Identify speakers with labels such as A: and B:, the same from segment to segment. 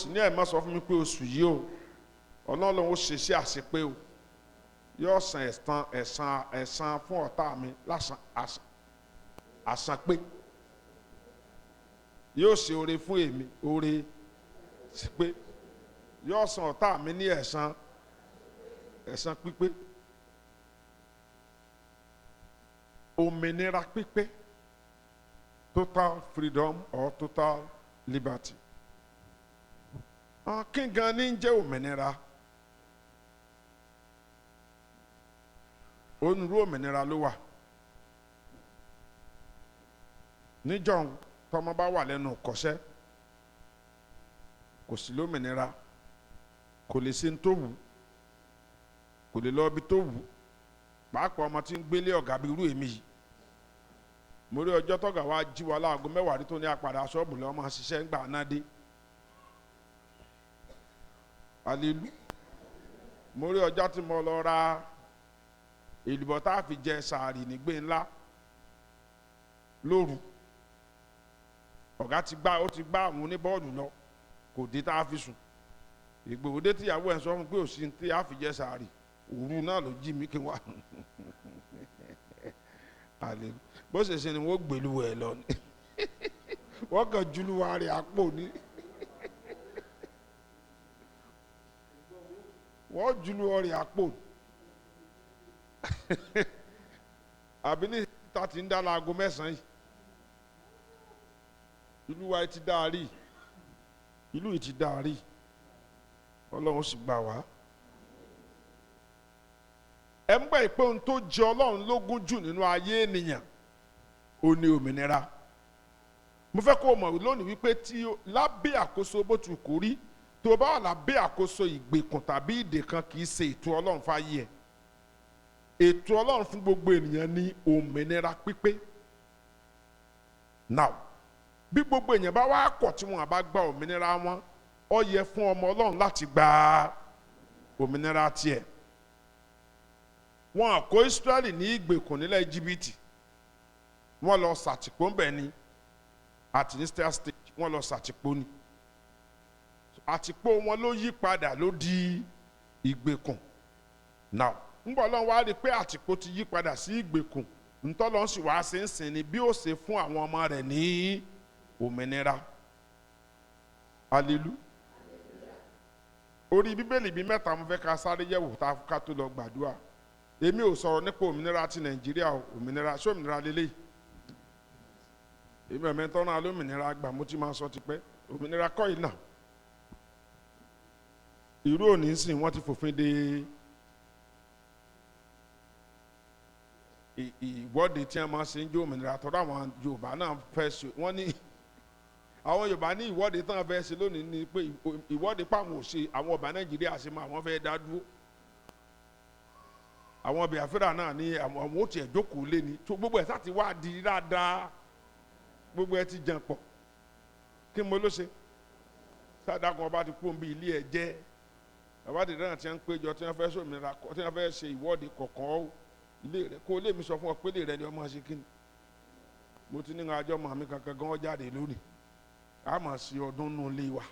A: ní ẹ̀ má sọ fún mi pé oṣù yìí o Ọlọ́run ó ṣe sí àṣepé o yóò san ẹ̀san fún ọ̀tá mi lásán àṣàpé yóò ṣe oore fún èmi oore sí pé yóò san ọ̀tá mi ní ẹ̀san pípé òmìnira pípé total freedom or total liberty. Kí gan ni ń jẹ́ òmìnira? Onírú òmìnira ló wà. Níjọ́un tọ́mọ bá wà lẹ́nu kọ́ṣẹ́ kò sí lómìnira, kò lè ṣe ń tó wù, kò lè lọ ibi tó wù. Pàápàá ọmọ tí ń gbélé ọ̀gá bíi irú èmi yìí. Mo rí ọjọ́ tọ́gà wá jí wa láago 10 rí tó ní apàdà ṣọ́ọ̀bù lọ́wọ́ máa ṣiṣẹ́ ń gbà náà dé. Hallelujah. Mo rí ọjọ́ tí mo lọ ra èlùbọ́ tá a fi jẹ sàárì nígbé ńlá lóru. Ọ̀gá ti gbá àwọn oníbọ́ọ̀lù lọ kò dé tá a fi sùn. Ìgbòho tíyàwó ẹ̀ sọ fún pé òsì tí a fi jẹ sàárì òru náà ló jí mi kí wá. Bó ṣe ṣe ni wọ́n gbèlú ẹ̀ lọ ni wọ́n kàn júlùwà rẹ̀ àpò ní. Wọ́n jùlọ ọrẹ àpò àbí ní ìta tí ń dá láago 9 yìí ìlú wa ti dáa rí ìlú yìí ti dáa rí Ọlọ́run sì gbà wá. Ẹ ń gbà pé ohun tó jẹ Ọlọ́run lógún jù nínú ayé ènìyàn ó ní òmìnira. Mo fẹ́ kó o mọ̀ lónìí wípé tí lábẹ́ àkóso bó ti kò rí tó bá wà lábẹ́ àkóso ìgbèkùn tàbí ìdè kan kì í ṣe ètò Ọlọ́run fáyé ẹ̀. Ètò Ọlọ́run fún gbogbo ènìyàn ní òmìnira pípé. Now bí gbogbo èèyàn bá wá kọ̀ tí wọn bá gba òmìnira wọn ó yẹ fún ọmọ Ọlọ́run láti gba òmìnira tiẹ̀. Wọn kó Ísírẹ́lì ní ìgbèkùn nílẹ̀ Íjíbítì wọ́n lọ ṣàtìpó ń bẹ̀ ni àti ní state wọ́n lọ ṣàtìpó ni. Àtìpó wọn ló yí padà ló di ìgbèkùn. Now ńgbọ́ Ọlọ́run wá rí pé àtìpó ti yí padà sí ìgbèkùn ntọ́lọ́run sì wá ṣe ń sìn ni bí ó ṣe fún àwọn ọmọ rẹ̀ ní òmìnira. Hallelujah. Orí Bíbélì bíi 3 mo fẹ́ ká sáré yẹ̀wò ká tó lọ gbàdúrà. Èmi ò sọ̀rọ̀ nípa òmìnira ti Nàìjíríà o, òmìnira ṣé òmìnira lélẹ́yìí. Èmi ẹ̀mẹ́tọ́ náà lómìnira gbà mo ti máa sọ tipẹ́ òmìnira kọ́ yìí náà. Irú òní sìn wọ́n ti fòfin de ìwọ́de tí wọ́n máa ṣe ń jó òmìnira tọ́lá àwọn Yorùbá náà fẹ́ ṣe wọ́n ní àwọn Yorùbá ní ìwọ́de tí wọ́n fẹ́ ṣe lónìí ni pé ìwọ́de pàwọn ò ṣe àwọn ọba Nàìjíríà ṣe máa wọ́n fẹ́ dá dúró. Àwọn Biafra náà ní àwọn ò tiẹ̀ jókòó lé ní tó gbogbo ẹ̀ sá ti wá di dáadáa gbogbo ẹ̀ ti jẹun pọ̀ kí mo ló ṣe sáadá kan ọba ti kú bí ilé ẹ̀ jẹ́ àwádìí náà ti ń péjọ tí wọ́n fẹ́ sòmìnira tí wọ́n fẹ́ ṣe ìwọ́de kọ̀ọ̀kan ilé rẹ̀ kó lè mi sọ fún ọ pé ilé rẹ̀ ni ọmọ ṣe kí ni mo ti ní àjọ màmí kankan gan jáde lónìí a máa ṣe ọdún nù lé wa.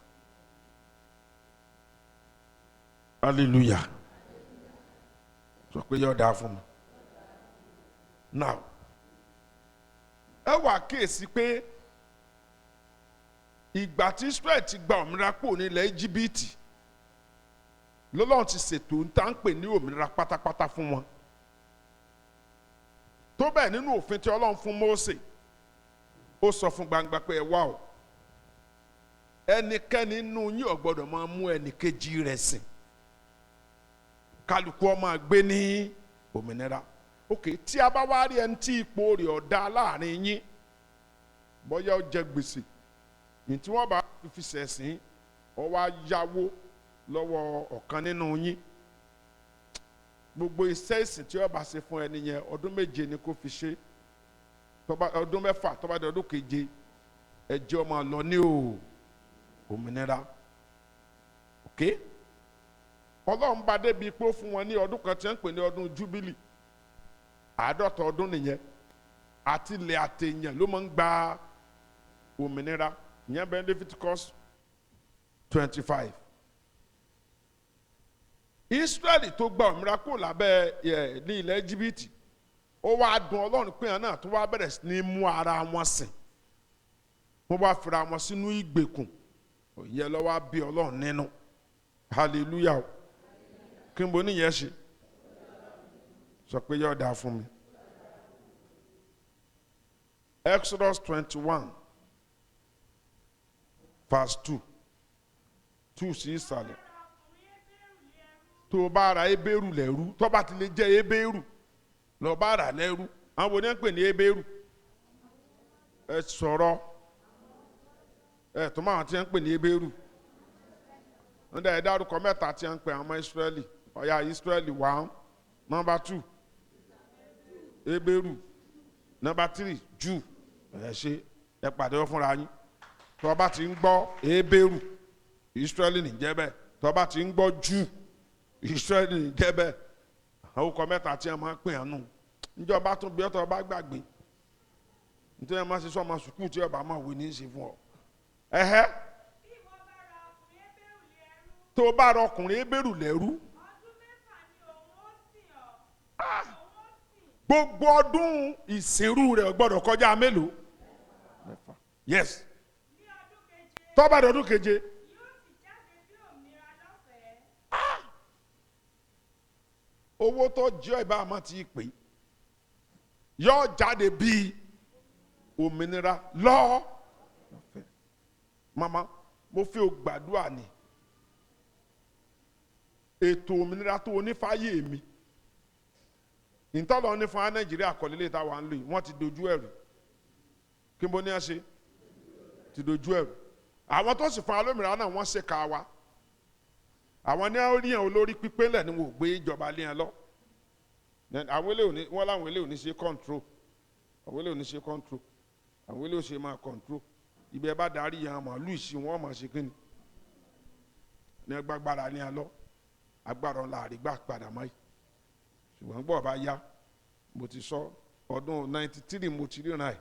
A: Hallelujah. Sọ pé yóò dáa fún mi. Now ẹ wà kíyèsí pé ìgbà tí Israel ti gba òmìnira kúrò nílẹ̀ Íjíbítì lọ́lọ́run ti ṣètò ń tà ń pè ní òmìnira pátápátá fún wọn. Tó bẹ́ẹ̀ nínú òfin tí Ọlọ́run fún Mósè ó sọ fún gbangba pé ẹ wá o ẹnikẹ́ni nínú yín ò gbọ́dọ̀ máa mú ẹnìkejì rẹ̀ sìn kálukú ó máa gbé ní òmìnira. Ok, tí a bá wá rí ẹni tí ipò rẹ̀ ọ̀dá láàrin yín bóyá ó jẹ gbèsè ní tí wọ́n bá fi ṣẹ̀sìn ó wá yáwó lọ́wọ́ ọ̀kan nínú yín gbogbo iṣẹ́ ìsìn tí ó bá ṣe fún ẹni yẹn ọdún 7 ni kó fi ṣe ọdún 6 tó bá di ọdún 7 ẹ jẹ́ ó máa lọ ní òmìnira. Ok, Ọlọ́run bá débi pé ó fún wọn ní ọdún kan tí wọ́n ń pè ní ọdún júbílì 50 ọdún nìyẹn àti ilẹ̀ àtẹ̀yàn ló máa ń gba òmìnira ìyẹn bẹ́ẹ̀ Leviticus 25. Israẹli tó gba òmìnira kúrò lábẹ́ ní ilẹ̀ Íjíbítì ó wá dùn Ọlọ́run pé àwọn náà tó wá bẹ̀rẹ̀ sí ní mú ara wọn sìn wọ́n bá fira wọn sínú ìgbèkùn òye lọ́wọ́ á bí Ọlọ́run nínú hallelujah kí n bó níyẹn ṣe sọ pé yóò dáa fún mi. Exodus 21 verse 2 sí ìsàlẹ̀. Tó bá ra Hébérù lẹ́rú tó bá ti lè jẹ́ Hébérù lọ bá rà lẹ́rú àwọn wo ni wọ́n pè ní Hébérù ẹ sọ̀rọ̀ ẹ tó máa ti ń pè ní Hébérù wọ́n dẹ̀ dárúkọ mẹ́ta tí wọ́n ń pè àwọn ọmọ Ísírẹ́lì ọ̀yà Ísírẹ́lì 1 number 2 Hébérù number 3 Júù ẹ ṣe ẹ pàdé wọn fúnra yín tó bá ti ń gbọ́ Hébérù Ísírẹ́lì ní jẹ́ bẹ́ẹ̀ tó bá ti ń gbọ́ Júù Ísírẹ́lì ní jẹ́ bẹ́ẹ̀ àwọn ọkọ̀ mẹ́ta tí wọ́n máa ń pè hàn nù níjọba tún bí ọ̀tọ̀ bá gbàgbé nítorí wọn máa ṣe sọ ọmọ sùkúù tí ọba máa wé ní í ṣe fún ọ. Tó bá ra ọkùnrin Hébérù lẹ́rú gbogbo ọdún ìsìnrú rẹ̀ gbọ́dọ̀ kọjá mélòó? Yes. Tó bá dọdún keje. Owó tó jẹ́ ìbá àmọ́ ti pè yóò jáde bíi òmìnira lọ́ọ́. Mama mo fi gbàdúrà ní ètò òmìnira tó onífàyè mi ìtọ́lọ́ ní fún wa Nàìjíríà kọ̀lélẹ̀ tá a wà ń lò yìí wọ́n ti dojú ẹ̀rù kí n bó ní ẹ ṣe ti dojú ẹ̀rù àwọn tó sì fún alómìnira náà wọ́n ṣe ká wa àwọn ní orí yẹn olórí pípé lẹ̀ ni wọ́n gbé ìjọba lé yẹn lọ àwọn ilé òní wọ́n láwọn ilé òní ṣe control àwọn ilé òní ṣe control àwọn ilé òṣè máa control ibi ẹ bá darí yẹn màálù ìsìn wọn máa ṣe kíni ní ẹgbàgbára ní alọ agbára ọ̀la àrígbà padà máa yìí ṣùgbọ́n gbọ́ bá yá mo ti sọ ọdún 93 mo ti ríran ẹ̀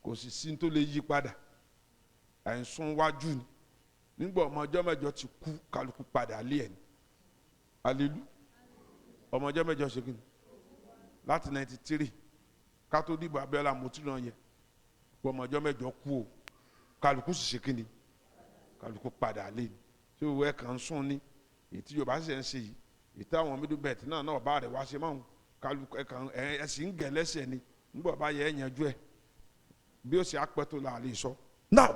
A: kò sì sí tó lè yí padà àìsùn wájú ni nígbà ọmọ ọjọ́ mẹ́jọ ti kú kálukú padà lé ẹ̀ ní alelu ọmọ ọjọ́ mẹ́jọ ṣe kíni láti 93 ká tó dìbò Abíọ́lá mo ti ràn yẹn ọmọ ọjọ́ mẹ́jọ kú o kálukú sì ṣe kíni kálukú padà lé ní tí òwe ẹ̀ kàn ń sùn ní èyí tí Yorùbá ṣe ń ṣe yìí ìta àwọn middle belt náà bá rẹ̀ wá ṣe máa ń kálukú ẹ̀ kàn ẹ̀ sì ń gẹ̀ lẹ́sẹ̀ ni nígbà bá yẹ ẹ̀ yanjú ẹ̀ bí ó ṣe apẹ́ tó la lè sọ. now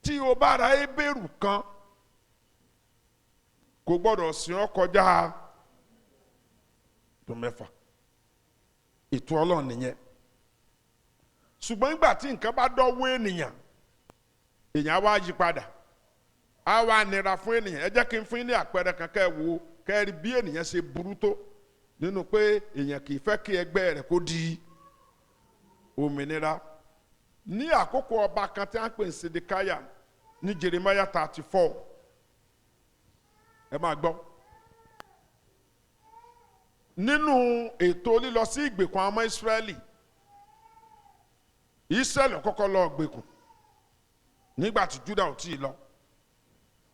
A: tí o bá ra Hébérù kan kò gbọ́dọ̀ sìn ọ́ kọjá tó mẹ́fà ètò Ọlọ́run nìyẹn ṣùgbọ́n nígbà tí nǹkan bá dọ́wọ́ ènìyàn wá yí padà á wá nira fún ènìyàn ẹ jẹ́ kí n fún yín ní àpẹẹrẹ kan kẹ́ ẹ wo kẹ́ ẹ rí bí ènìyàn ṣe burú tó nínú pé èèyàn kì í fẹ́ kí ẹgbẹ́ rẹ̀ kó di òmìnira ní àkókò ọba kan tí a ń pè ní Sédékáyà ní Jeremiah 34 ẹ máa gbọ́ nínú ètò lílọ sí ìgbèkùn àwọn ọmọ Ísírẹ́lì Ísírẹ́lì kọ́kọ́ lọ gbèkùn nígbà tí Júdà ò tí ì lọ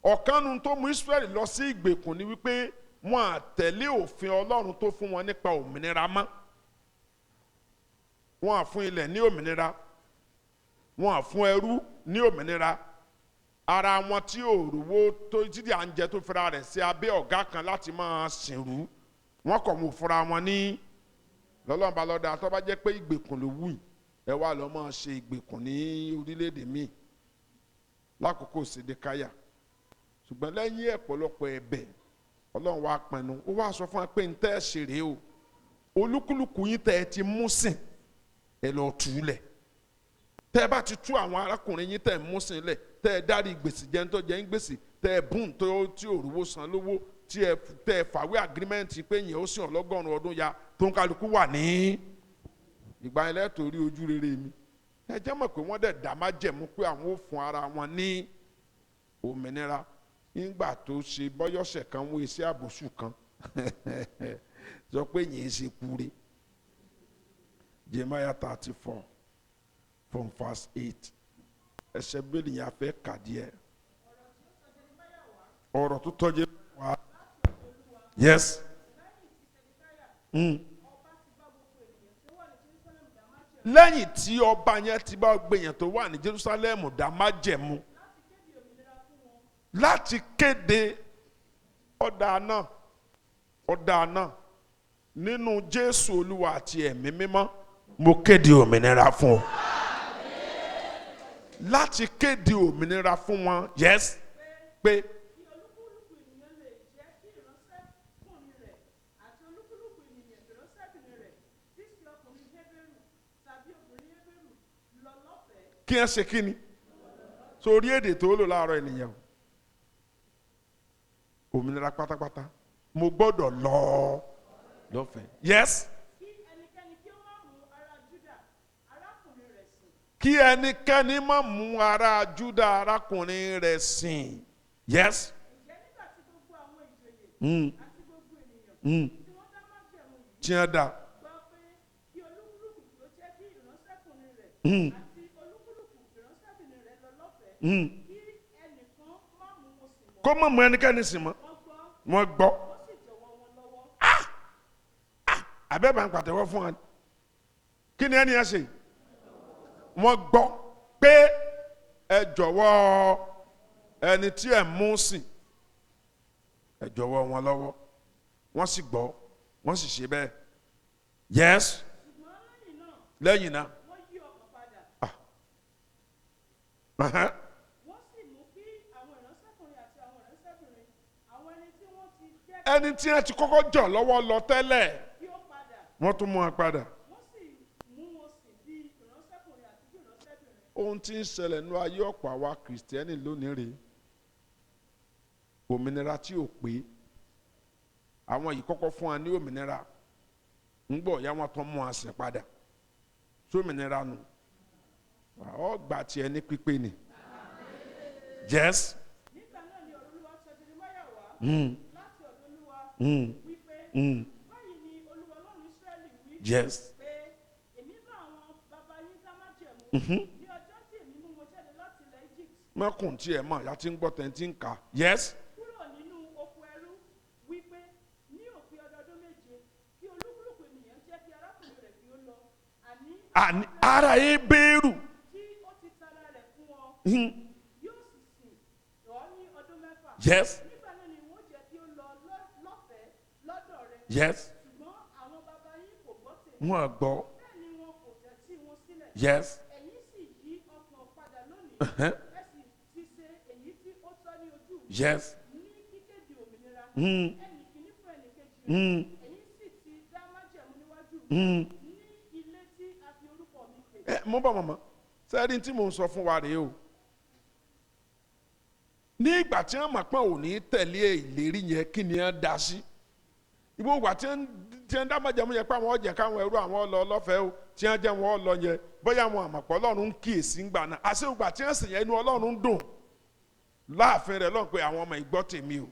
A: ọ̀kanu tó mú Ísírẹ́lì lọ sí ìgbèkùn ni wípé wọn à tẹ̀lé òfin Ọlọ́run tó fún wọn nípa òmìnira mọ́ wọn à fún ilẹ̀ ní òmìnira wọn à fún ẹrú ní òmìnira ara wọn tí òrùwó tó títí à ń jẹ tó fira rẹ̀ sí abẹ́ ọ̀gá kan láti máa sìnrú wọn kọ̀ mú fúnra wọn ní lọ́lọ́mọba lọ́dà tó bá jẹ́ pé ìgbèkùn ló wù yìí ẹ wá lọ́ máa ṣe ìgbèkùn ní orílẹ̀-èdè míì lákòókò Sédékáyà ṣùgbọ́n lẹ́yìn ọ̀pọ̀lọpọ̀ ẹ̀bẹ̀ Ọlọ́run wá pinnu ó wá sọ fún wa pé ń tẹ́ ẹ ṣeré o olúkúlùkù yín tẹ́ ẹ ti mú sìn ẹ lọ́ọ́ tú lẹ̀ tẹ́ ẹ bá ti tú àwọn arákùnrin yín tẹ́ ẹ mú sìn lẹ̀ tẹ́ ẹ dárí gbèsè jẹ́ ń tọ́jẹ́ ń gbèsè tẹ́ ẹ bùn tó tí òrùwó san lówó tẹ́ ẹ fàwé agirímẹ́ǹtì pé yẹn ó sìn ọlọ́gọ́rùn-ún ọdún ya tó ń kálukú wà ní ìgbà yẹn lẹ́tọ̀ọ́ rí ojú rere mi ẹ jẹ́ mọ̀ pé wọ́n dẹ̀ dá májẹ̀mú pé àwọn ò fún ara wọn ní òmìnira nígbà tó ṣe bọ́yọ̀sẹ̀ kan wọ́n ṣe àbòsù kan sọ pé yẹn ṣe kúre Jeremiah 34 from verse 8 ẹsẹ̀ bẹ́ẹ̀ni yẹn afẹ́ kàdíẹ̀ ọ̀rọ̀ tó tọ́jú wá. Yes. Lẹ́yìn tí ọba yẹn ti bá gbèyàn tó wà ní Jerusalem dá májẹ̀mú láti kéde ọ̀dà náà nínú Jésù Olúwa àti ẹ̀mí mímọ́ mo kéde òmìnira fún ọ. Láti kéde òmìnira fún wọn. Yes. Pé kí ẹ ṣe kí ni sórí èdè tó lò láàárọ̀ ènìyàn òmìnira pátápátá mo gbọ́dọ̀ lọ lọ́fẹ̀ẹ́. Yes. Kí ẹnikẹ́ni má mú ará Júdà arákùnrin rẹ̀ sìn. Yes. Tí wọ́n dá. Kó má mú ẹnikẹ́ni sìn mọ́. Wọ́n gbọ́. Abẹ́bà ń pàtẹ́wọ́ fún wa. Kí ni ẹni yẹn ṣe? Wọ́n gbọ́ pé ẹ jọ̀wọ́ ẹni tí ẹ mú sìn ẹ jọ̀wọ́ wọn lọ́wọ́. Wọ́n sì gbọ́, wọ́n sì ṣe bẹ́ẹ̀. Yes. Lẹ́yìn náà. Wọ́n sì mú kí àwọn ìránṣẹ́kùnrin àti àwọn ìránṣẹ́bìnrin àwọn ẹni tí wọ́n ti jẹ́ ẹni tí wọ́n ti kọ́kọ́ jọ̀ lọ́wọ́ lọ tẹ́lẹ̀ wọ́n tún mú wọn padà. Wọ́n sì mú wọn sí bí ìránṣẹ́kùnrin àti bí ìránṣẹ́bìnrin. Ohun tí ń ṣẹlẹ̀ nínú ayé ọ̀pọ̀ àwa Kìrìsìtẹ́nì lónìí rèé òmìnira tí ò pé àwọn yìí kọ́kọ́ fún wa ní òmìnira ń gbọ́ ya wọn tún mú wọn sìn padà sómìnira nù. Ọgbà tí ẹni pípé ni. Yes. Nígbà náà ni Olúwa sọ Jeremáyà wá láti ọ̀dọ̀ Olúwa wípé báyìí ni Olúwa Ọlọ́run Ísírẹ́lì wí. Yes. Pé èmi bá àwọn bàbá yín dá májẹ̀mú ní ọjọ́ tí èmi mú wọn jáde láti ilẹ̀ Egypt. Mọ́kùn tí ẹ̀ mọ̀ ya ti ń gbọ́ tẹ̀ tí ń kà. Yes. Kúrò nínú oko ẹrú wípé ní òpin ọdọọdún méje kí olúkúlùkù ènìyàn jẹ́ kí arákùnrin rẹ̀ kí ó lọ. Àní ara Hébérù. Yóò sì sìn ọ́ ní ọdún mẹ́fà. Yes. Nígbà náà ni wọ́n jẹ́ kí ó lọ lọ́fẹ̀ẹ́ lọ́dọ̀ rẹ̀. Yes. Ṣùgbọ́n àwọn bàbá yín kò gbọ́ tèmi. Wọ́n gbọ́. Bẹ́ẹ̀ ni wọn kò tẹ́tí wọn sílẹ̀. Yes. Ẹ̀yin sì yí ọkàn padà lónìí. Ẹ sì ti ṣe èyí tí ó tọ́ ní ojú mi. Yes. Ní kíkéde òmìnira. Ẹnì kìíní fún ẹnì kejì. Ẹ̀yin sì ti dá májẹ̀mú níwájú mi. Ní ilé tí a fi orúkọ mi pè. Mo bọ̀ mọ̀mọ́ sẹ́ẹ̀dì tí mò ń sọ fún wa rèé o. Ní ìgbà tí wọ́n mọ̀ pé ò ní tẹ̀lé ìlérí yẹn kí ni wọ́n dá sí. Ìbò ìgbà tí wọ́n dá májẹ̀mú yẹn pé àwọn ọ̀jẹ̀ káwọn ẹrú àwọn ọlọ ọlọ́fẹ́ o tí wọ́n jẹ́ wọn ọlọ yẹn bóyá àwọn àmọ̀pọ̀ Ọlọ́run ń kíyèsí ńgbà náà. Àṣé ìgbà tí wọ́n sì yẹn inú Ọlọ́run dùn láàfin rẹ̀ lọ́n pé àwọn ọmọ ìgbọ́ tèmi o.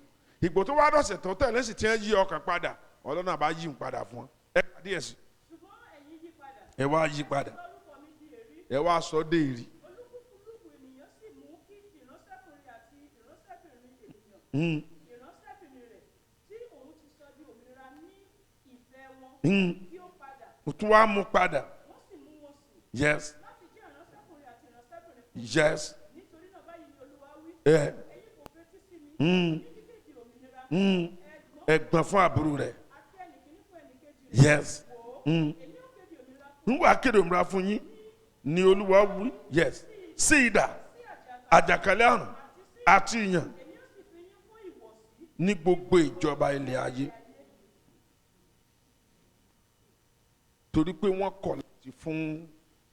A: Ìgbò tó wá dọ̀sẹ̀ tó tẹ̀lé sì tí wọ́n yí ọkàn padà Ọlọ́run àbá yí padà fún wọn. Ẹ pàdé ẹ̀ sí. Ẹ wá yí padà. Ẹ wá sọ dé ìrì. Ìránṣẹ́bìnrin rẹ̀ tí òun ti sọ di òmìnira ní ìfẹ́ wọn kí ó padà. Ó tún wá mú padà. Wọ́n sì mú wọn sí. Yes. Láti jẹ́ ìránṣẹ́kùnrin àti ìránṣẹ́bìnrin. Yes. Nítorí náà báyìí ni Olúwa wí. Ẹ̀yin kò fetí sí mi. Ní kíkéde òmìnira. Ẹ̀gbọ́n fún àbúrò rẹ̀. Àti ẹnì kìíní fún ẹnì kejì rẹ̀. Yes. Èmi ó kéde òmìnira fún yín. Ń wá kéde òmìnira fún yín ni Olúwa wí. Yes. Sí idà àjàkálẹ̀ àrùn àti ìyàn ní gbogbo ìjọba ilẹ̀ ayé torí pé wọ́n kọ̀ láti fún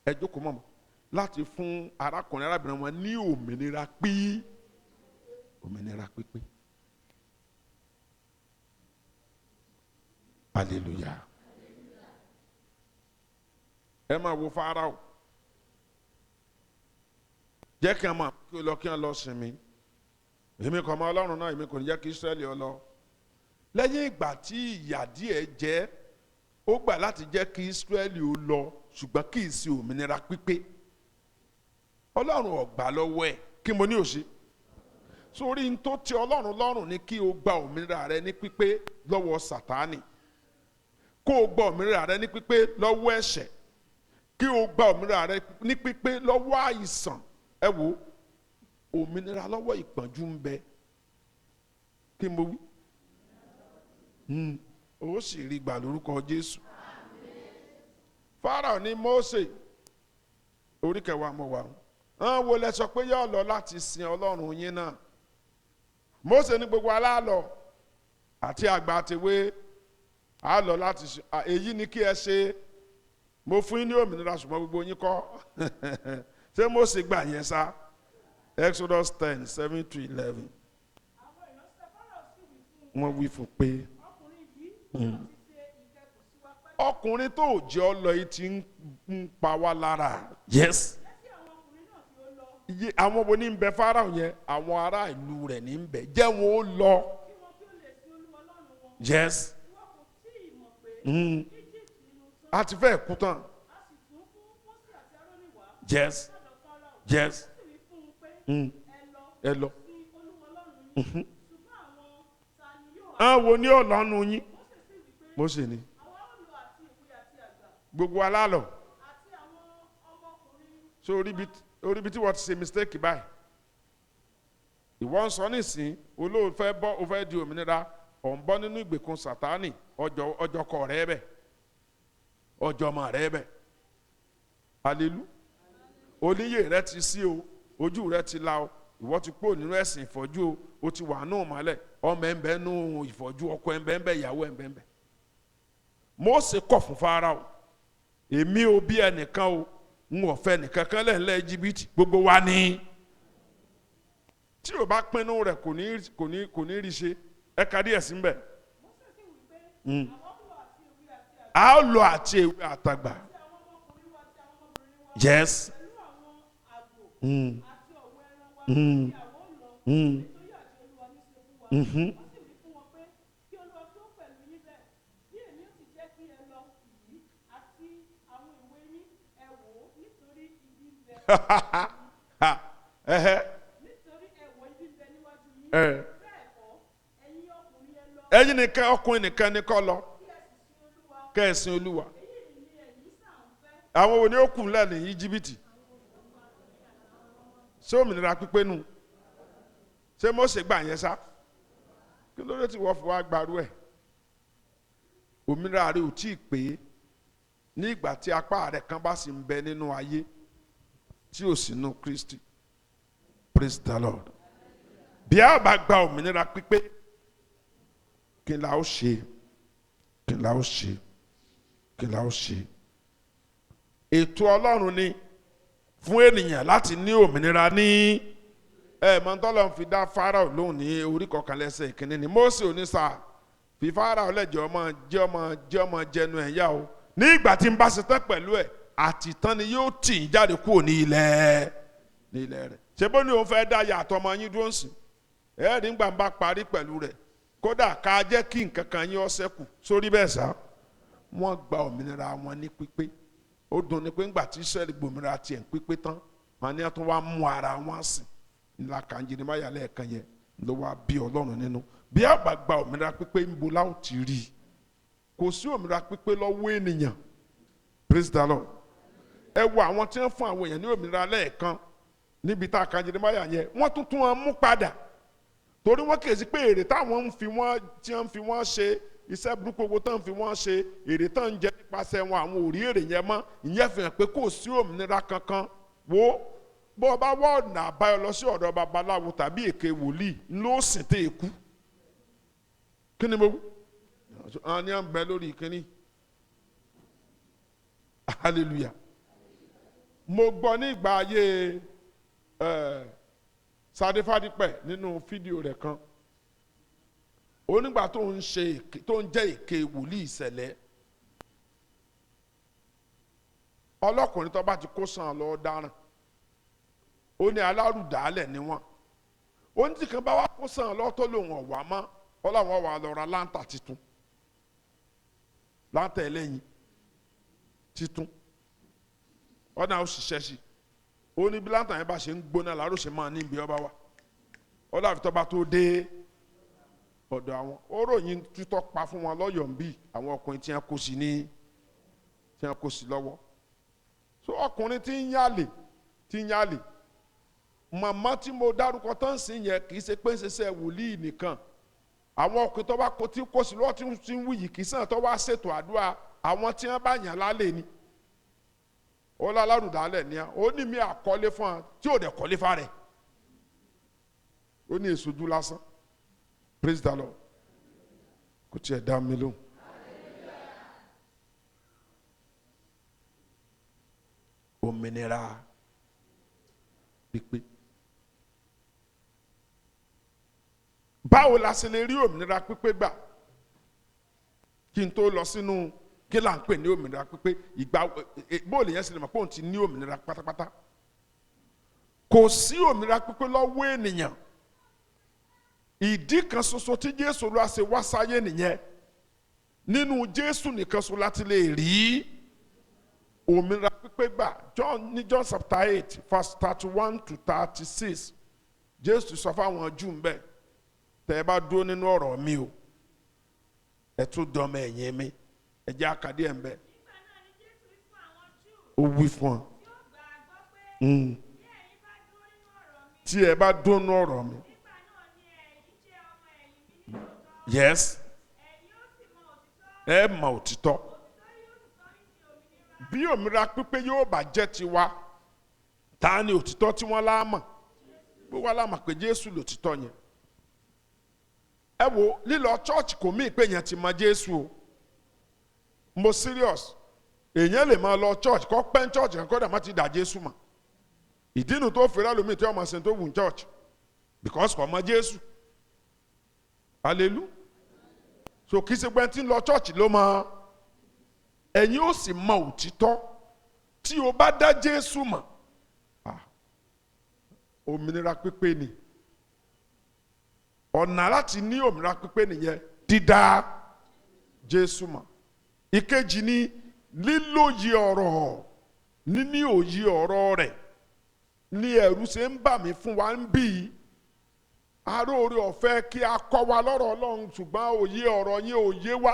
A: ẹjọ́ kò mọ̀mọ́ láti fún arákùnrin arábìnrin wọn ní òmìnira pípé hallelujah ẹ máa wo Fáráò jẹ́ kí n máa kí o lọ kí n lọ sinmi èmi kò mọ Ọlọ́run náà èmi kò ní jẹ́ kí Ísírẹ́lì ọ lọ lẹ́yìn ìgbà tí ìyà díẹ̀ jẹ́ ó gbà láti jẹ́ kí Ísírẹ́lì ó lọ ṣùgbọ́n kì í ṣe òmìnira pípé Ọlọ́run ò gbà lọ́wọ́ ẹ̀ kí mo ní òṣè sórí n tó ti Ọlọ́run lọ́rùn ni kí o gba òmìnira rẹ ní pípé lọ́wọ́ Sátánì, kó o gba òmìnira rẹ ní pípé lọ́wọ́ ẹ̀ṣẹ̀, kí o gba òmìnira rẹ ní pípé lọ́wọ́ àìsàn. Ẹ wo òmìnira lọ́wọ́ ìpọ́njú ń bẹ. Kí mo wí? Ó sì rí gbà lórúkọ Jésù. Fáráò ní Mósè orí 10 mọ̀ wá. Àwọn wo lẹ sọ pé yóò lọ láti sin Ọlọ́run yín náà? Mósè ní gbogbo aláàlọ́ àti àgbà àtiwé á lọ láti sin. Èyí ni kí ẹ ṣe. Mo fún yín ní òmìnira ṣùgbọ́n gbogbo yín kọ́. Ṣé Mósè gbà yẹn sá? Exodus 10:7-11. Wọ́n wí fún pé ọkùnrin tó jẹ́ ọ lọ yìí ti ń pa wá lára. Yes. Àwọn wo ní ń bẹ Fáráò yẹn? Àwọn ará ìlú rẹ̀ ní ń bẹ. Jẹ́ wọn ó lọ. Yes. A ti fẹ́ kú tán. Yes. Yes. Ẹ lọ. Àwọn wo ní ọ̀lànà yín? Mósè ní. Gbogbo alálọ̀. So orí bí tí wọ́n ti ṣe mistake báyìí. Ìwọ ń sọ nísìn olóòfẹ́ bọ́ ó fẹ́ di òmìnira ọ̀ ń bọ́ nínú ìgbèkùn Sátánì ọjọ́ kọ rẹ bẹ̀ ọjọ́ ọmọ rẹ bẹ̀. Hallelujah. Oníyè rẹ ti sí o, ojú rẹ ti la o, ìwọ ti pò nínú ẹ̀sìn ìfọ́jú o ti wà nù mọ́lẹ̀, ọmọ ẹ̀ ń bẹ nù ìfọ́jú, ọkọ ẹ̀ ń bẹ ń bẹ, ìyàwó ẹ̀ ń bẹ ń bẹ. Mósè kọ̀ fún Fáráò, èmi ò bí ẹnìkan o, n ò fẹ́ nìkan kan lẹ́ńlẹ́ Íjíbítì, gbogbo wa ni. Tí o bá pinnu rẹ̀ kò ní rí ṣe, ẹ ka díẹ̀ sí mbẹ̀. A ó lọ àti ewé àtàgbà. Yes. Ẹ̀yin nìkan ọkùnrin nìkan ni kó lọ kẹ́sìn Olúwa. Àwọn wo ni ó kù lẹ́nu Íjíbítì? Ṣé òmìnira pípé nù? Ṣé Mósè gbà yẹn sá? Kí ló dé tí wọ́n fi wá gbarú ẹ̀? Òmìnira rẹ ò tí ì pé ní ìgbà tí apá rẹ kan bá sì ń bẹ nínú ayé tí ò sí nínú Kristi. Praise the Lord. Bí a bá gba òmìnira pípé, kí la ó ṣe? Kí la ó ṣe? Kí la ó ṣe? Ètò Ọlọ́run ni fún ènìyàn láti ní òmìnira ní mọ̀ntọ́lọ́ fi dá Fáráò lóhùn ní orí 11 ìkíní ni Mósè onísà fi Fáráò lẹ́jọ́ ọmọ jẹnu ẹ̀yà o ní ìgbà tí n bá ṣetán pẹ̀lú ẹ̀ àtìtán ni yóò tì í jáde kúrò ní ilẹ̀ rẹ̀. Ṣé bó ni òun fẹ́ dá yàtọ̀ ọmọ yín dúró sí? Ẹ̀ẹ́dì ń gbà ń bá parí pẹ̀lú rẹ̀ kódà ká jẹ́ kí nǹkan kan yín ó ṣẹ́kù sórí bẹ́ẹ̀ sá. Wọ́n gba òmìnira wọn ní pípé. Ó dùn ní pé ńgbà tí Ísírẹ́lì gbòmìnira tiẹ̀ ń pípé tán wọn ni wọ́n wá mú ara wọn sìn ńlá kan Jeremáyà lẹ́ẹ̀kan yẹn ló wá bí Ọlọ́run nínú. Bí àgbà gba òmìnira pípé ń bo láò ti rí i. Kò sí òmìnira pípé lọ́wọ́ ènìyàn. Praise the Lord. Ẹ wo àwọn tí wọ́n fún àwọn èèyàn ní òmìnira lẹ́ẹ̀kan níbi tá a kan Jeremáyà yẹn wọ́n tún wọn mú padà torí wọ́n kèsì pé èrè táwọn ń fi wọ́n ṣe iṣẹ́ burúkú owó tán fi wọ́n ṣe èrè tán ń jẹ nípasẹ̀ wọn àwọn ò rí èrè yẹn mọ́ ìyẹn fi hàn pé kò sí òmìnira kankan. Wo bó o bá wá ọ̀nà àbáyọ lọ sí ọ̀dọ̀ babaláwo tàbí èké wòlíì ló sìn tẹ́ èkú. Kí ni mo wí? Àwọn ni à ń bẹ lórí ìkíní. Hallelujah. Mo gbọ́ ní ìgbà ayé Sade Fadipẹ nínú fídíò rẹ̀ kan. Onígbà tó ń jẹ́ èké wòlíì ìṣẹ̀lẹ̀ ọlọ́kùnrin tó bá ti kó sàn lọ dáràn ó ní alárùdálẹ̀ ni wọ́n ó ní tí kan bá wá kó sàn lọ tó lòun ọ̀wá mọ́ ọlọ́wọ́n wà lọ ra láǹtà titun láǹtà ẹlẹ́yin titun ọ̀nà ó ṣiṣẹ́ sí ó ní bí láǹtà yẹn bá ṣe ń gbóná làárọ̀ ṣe máa ní ibi ọba wa ó dàbí tó bá tó dé ọ̀dọ̀ àwọn ó ròyìn tútọ́ pa fún wọn lọ́yọ̀ ń bì àwọn ọkùnrin tí wọ́n kó sí lọ́wọ́ so ọkùnrin tí ń yálè màmá tí mo dárúkọ tán sí yẹn kì í ṣe pé ń ṣiṣẹ́ wòlíì nìkan àwọn ọkùnrin tó bá kó tí kó sí lọ́wọ́ tí ń wuyì kì í sàn tó wá ṣètò àdúrà àwọn tí wọ́n bá yàn lálẹ́ ni ó lálárùdálẹ̀ ni ó ní mi àkọlé fún wa tí ò dẹ̀ kọ́lé fa rẹ̀ ó ní èsojú lásán praise the Lord kò tiẹ̀ dá mi lóhùn. Òmìnira pípé báwo la ṣe lè rí òmìnira pípé gbà kí n tó lọ sínú kí là ń pè ní òmìnira pípé ìgbà bóòlù yẹn sì lè mọ̀ pé òun ti ní òmìnira pátápátá kò sí òmìnira pípé lọ́wọ́ ènìyàn ìdí kan ṣoṣo tí Jésù ló ṣe wá sáyé nìyẹn nínú Jésù nìkan ṣoṣo láti lè rí òmìnira pípé gbà John chapter 8 verse 31 to 36 Jésù sọ fáwọn Júù ń bẹ tẹ́ ẹ bá dúró nínú ọ̀rọ̀ mi o ẹ tún dọmọ ẹ̀yìn mi ẹ jẹ́ àkàdé ẹ̀ ń bẹ. ó wí fún ọ tí ẹ bá dúró nínú ọ̀rọ̀ mi yes ẹ mọ òtítọ́ bí òmìnira pípé yóò bá jẹ́ tiwa ta ni òtítọ́ tí wọ́n láàmà bí wọ́n láàmà pé Jésù lòtítọ́ yẹn ẹ wo lílọ church kò mí pé yẹn ti mọ Jésù o mo serious èèyàn lè máa lọ church kọ́ pẹ́ church kan kọ́dà má ti dà Jésù mọ̀ ìdí nu tó fẹ́rẹ́ lómi tí wọ́n máa ṣe tó wù church because kò mọ Jésù hallelujah so kì í ṣe pé tí ń lọ church ló mọ ẹ̀yin ó sì mọ òtítọ́ tí o bá dá Jésù mọ̀ òmìnira pípé ni ọ̀nà láti ní òmìnira pípé nìyẹn dídá Jésù mọ̀ ìkejì ni lílóye ọ̀rọ̀ níní òye ọ̀rọ̀ rẹ̀ ní ẹ̀rù ṣe ń bà mí fún wa ń bì í aró orí ọ̀fẹ́ kí a kọ́ wa lọ́rọ̀ Ọlọ́run ṣùgbọ́n òye ọ̀rọ̀ yẹn òye wa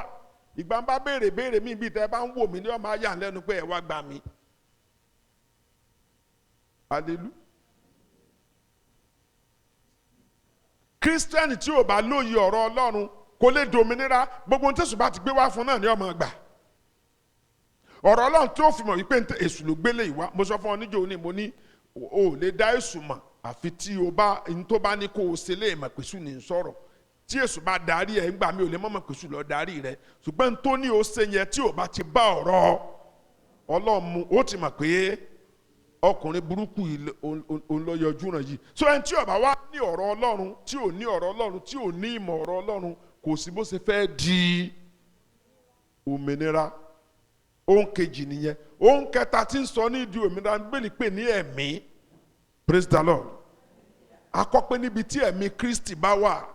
A: ìgbà ń bá béèrè mí bíi tẹ́ ẹ bá ń wò mí ní ọmọ ayà lẹ́nu pé ẹ wá gbà mí hallelujah Kírísítẹ́nì tí ò bá lóye ọ̀rọ̀ Ọlọ́run kò lè dòmìnira gbogbo ohun tí Èṣù bá ti gbé wá fún náà ní ọmọ gbà ọ̀rọ̀ Ọlọ́run tí ó fi mọ̀ wípé Èṣù ló gbélé ìwá mo sọ fún ọ níjọ́ òní mo ní o lè dá Èṣù mọ̀ àfi tí o bá n tó bá ní kó o ṣe lè mọ̀ pé Èṣù ní sọ̀rọ̀ tí Èṣù bá darí ẹ̀ ńgbà mi ò lè mọ̀ pé Èṣù lọ darí rẹ̀ ṣùgbọ́n tó ní o ṣe yẹn tí o bá ti bá ọ̀rọ̀ Ọlọ́run mu ó ti mọ̀ pé ọkùnrin burúkú olóyọjú ràn yìí so ẹni tí ó bá wá ní ọ̀rọ̀ Ọlọ́run tí ò ní ọ̀rọ̀ Ọlọ́run tí ò ní ìmọ̀ ọ̀rọ̀ Ọlọ́run kò sí bó ṣe fẹ́ di òmìnira ohun kejì nìyẹn ohun kẹta tí ń sọ ní ìdí òmìnira Bíbélì pè ní ẹ̀mí praise the Lord akọ́pẹ́ níbi tí ẹ̀mí Kristi bá wà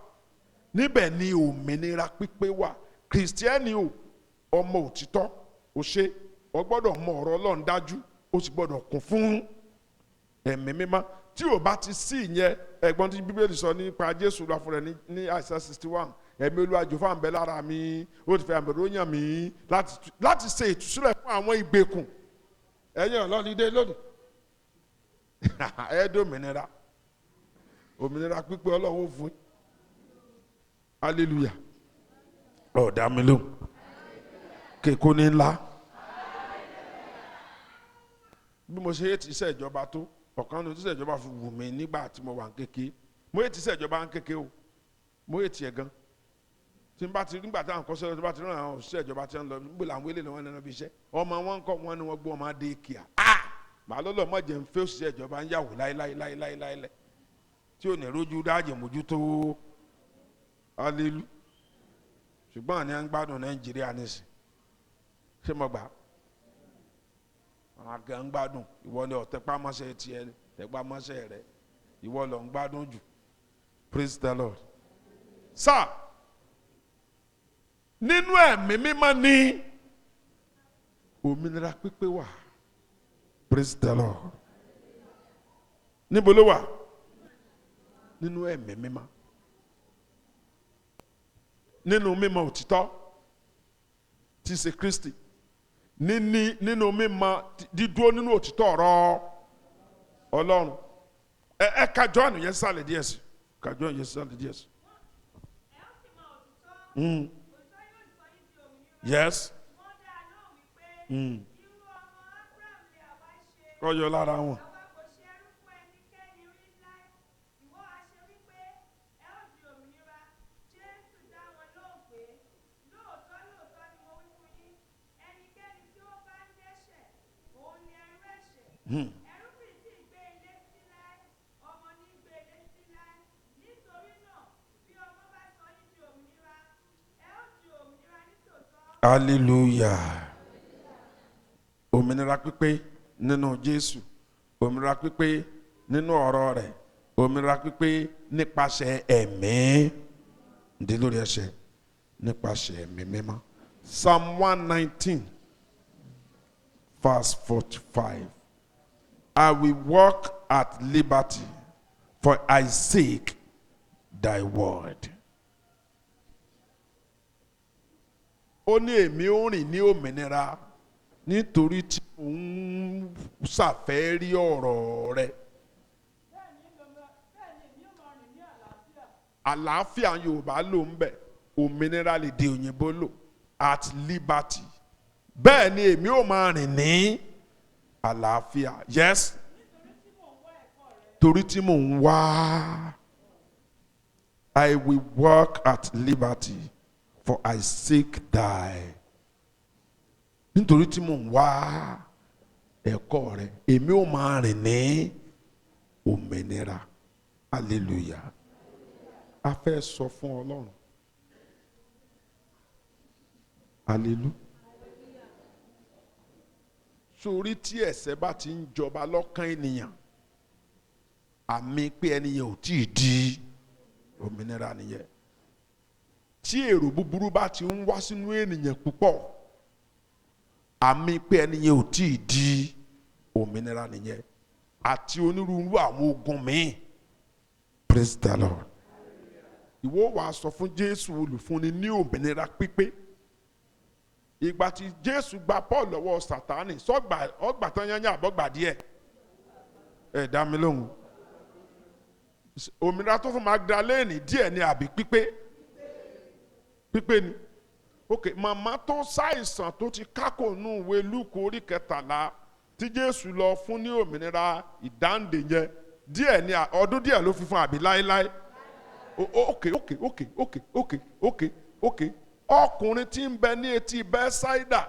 A: níbẹ̀ ni òmìnira pípé wà Kristiẹ́nì o ọmọ òtítọ́ o ṣe o gbọ́dọ̀ mọ ọ̀rọ̀ Ọlọ́run dájú o sì gbọ́dọ̀ kún fún ẹ̀mí mímọ́ tí o bá ti sí ìyẹn ẹ̀gbọ́n tí Bíbélì sọ nípa Jésù lọ fún rẹ̀ ní Àìsáyà 61 ẹ̀mí Olúwa jọ̀ọ́ ń bẹ lára mi ó ti fẹ́ àmì ròyìn mi láti ṣe ìtúsílẹ̀ fún àwọn ìgbèkùn ẹ̀yin ọlọ́dídé lónìí ẹ̀ẹ́dọ́mìnira òmìnira pípé Ọlọ́run fún hallelujah ọ̀dà mi ló kéko ní ńlá bí mo ṣe ti iṣẹ́ ìjọba tó ọ̀kan ní iṣẹ́ ìjọba fi wù mí nígbà tí mo wà ń kéke mo yé ti iṣẹ́ ìjọba ń kéke o mo yé tiẹ̀ gan tí n bá ti nígbà táwọn kọ́ sọ́dọ̀ tí n bá ti rán àwọn òṣìṣẹ́ ìjọba tí wọ́n lọ níbo làwọn eléyìí wọn nana bí iṣẹ́ ọmọ wọn kọ́ wọn ni wọ́n gbọ́ ọmọ adé kíá màá lọ́lọ́ mọ̀ jẹ́ ń fẹ́ òṣìṣẹ́ ìjọba ń yàwó láéláéláéláé tí ò ní rojú dájẹ́ mójútó alelu ṣùgbọ́n àní à ń gbádùn Nàìjíríà nísìn ṣé mo gbà àwọn àgbà ń gbádùn ìwọ ni ọ̀tẹ́pámọ́sẹ̀ tiẹ̀ tẹ́pámọ́sẹ̀ rẹ ìwọ lọ ń gbádùn jù praise the Lord sáà nínú ẹ̀mí mímọ́ ní òmìnira pípé wà praise the Lord níbo ló wà nínú ẹ̀mí mímọ́, nínú mímọ́ òtítọ́ tí í ṣe Kristi, nínú mímọ́ dídúró nínú òtítọ́ ọ̀rọ̀ Ọlọ́run. Ẹ ka Jọ́ọ̀nù yẹn sálẹ̀ díẹ̀ sí, ka Jọ́ọ̀nù yẹn sálẹ̀ díẹ̀ sí. Yes. Kọ́yọ lára wọn. Hallelujah. Òmìnira pípé nínú Jésù, òmìnira pípé nínú ọ̀rọ̀ rẹ̀, òmìnira pípé nípasẹ̀ ẹ̀mí, ǹdí lórí ẹsẹ̀ nípasẹ̀ ẹ̀mí mímọ́. Psalm 119 verse 45. I will walk at liberty, for I seek thy word. Ó ní èmi ó rìn ní òmìnira nítorí tí mò ń ṣàfẹ́rí ọ̀rọ̀ rẹ. Àlàáfíà Yorùbá ló ń bẹ, òmìnira lè di òyìnbó lò, at liberty. Bẹ́ẹ̀ ni èmi ó máa rìn ní àlàáfíà. Yes. Torí tí mò ń wá. I will walk at liberty, for I seek thy. Nítorí tí mò ń wá ẹ̀kọ́ rẹ, èmi ó máa rìn ní òmìnira. Hallelujah. A fẹ́ sọ fún Ọlọ́run. Hallelujah. Sórí tí ẹ̀ṣẹ̀ bá ti ń jọba lọ́kàn ènìyàn, àmì pé ẹnìyàn ò tí ì di òmìnira nìyẹn. Tí èrò búburú bá ti ń wá sínú ènìyàn púpọ̀, àmì pé ẹnìyàn ò tí ì di òmìnira nìyẹn. Àti onírúurú àwọn ogun míì. Praise the Lord. Ìwọ wàá sọ fún Jésù olùfúnni ní òmìnira pípé. Ìgbà tí Jésù gba Paul lọ́wọ́ Sátánì, ọgbà tán yányá àbọ̀gbà díẹ̀. Ẹ dá mi lóhùn. Òmìnira tó fún Magdalene díẹ̀ ni àbí pípé? Pípé ni. Ok, màmá tó ṣàìsàn tó ti kákò nù ìwé Lúùkù orí 13 tí Jésù lọ fún ní òmìnira ìdáǹdè yẹn, díẹ̀ ni ọdún díẹ̀ ló fi fún àbí láéláé. Ok. Ọkùnrin tí ń bẹ ní etí Bẹ́sáídà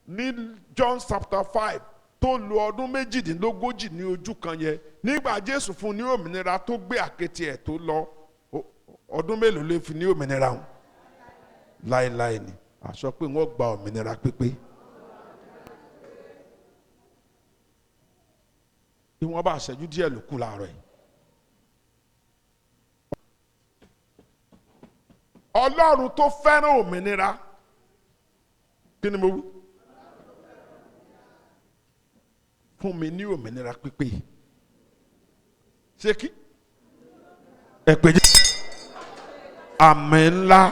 A: ní John chapter 5 tó lo ọdún 18 ní ojú kan yẹn, nígbà Jésù fún ní òmìnira tó gbé àkéte ẹ̀ tó lọ, ọdún mélòó ló fi ní òmìnira hàn? Láéláé ni. A sọ pé wọ́n gba òmìnira pípé. Ìwọ̀n bá ṣẹ́jú díẹ̀ ló kù láàárọ̀ yìí. Ọlọ́run tó fẹ́ràn òmìnira, kí ni mo wí? Fún mi ní òmìnira pípé. Ṣé kí? Ẹ pé jẹ́ àmín ńlá.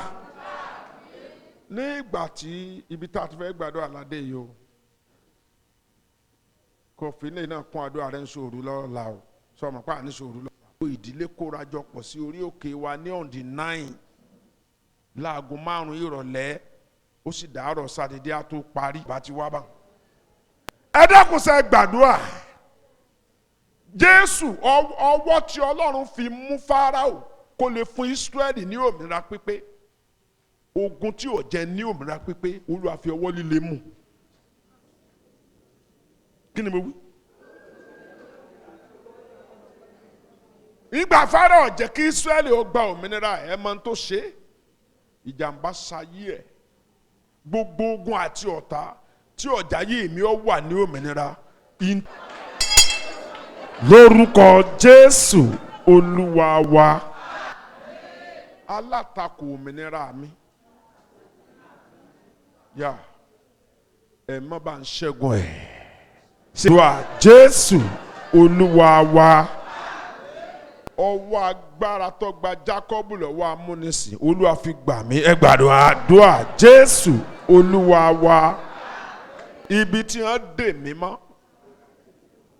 A: Ní ìgbà tí ibi tá a ti fẹ́ gbàdúrà ládé yìí o, kò fi lè náà kún àdúrà rẹ̀ ń ṣòro lọ́la o, sọ ma pa àní ṣòro lọ́la. Ìdílé kóra jọ pọ̀ sí orí òkè wa ní on the 9 láago 5 ìrọ̀lẹ́, ó sì dàárọ̀ sátidé á tó parí bá ti wá bá. Ẹ dákun ṣe gbàdúrà. Jésù ọwọ́ tí Ọlọ́run fi mú Fáráò kó lè fún Ísírẹ́lì ní òmìnira pípé. Ogun tí ò jẹ́ ní òmìnira pípé, Olúwa fi ọwọ́ líle mú. Kí ni mo wí? Ìgbà Fáráò jẹ́ kí Ísírẹ́lì ó gba òmìnira, ẹ̀ máa ń tó ṣe. Ìjàmbá ṣayé ẹ̀. Gbogbo ogun àti ọ̀tá tí ọ̀já yìí mi ó wà ní òmìnira. Lórúkọ Jésù Olúwa wa. Alátakò òmìnira mi. Yà ẹ má bá ń ṣẹ́gun ẹ̀. Ṣé wà Jésù Olúwa wa. ọwọ́ agbára tó gba Jákọ́bù lọ́wọ́ amúnisìn Olúwa fi gbà mí. Ẹ gbàdúrà àdúrà Jésù Olúwa wa. Ibi tí wọ́n dè mí mọ́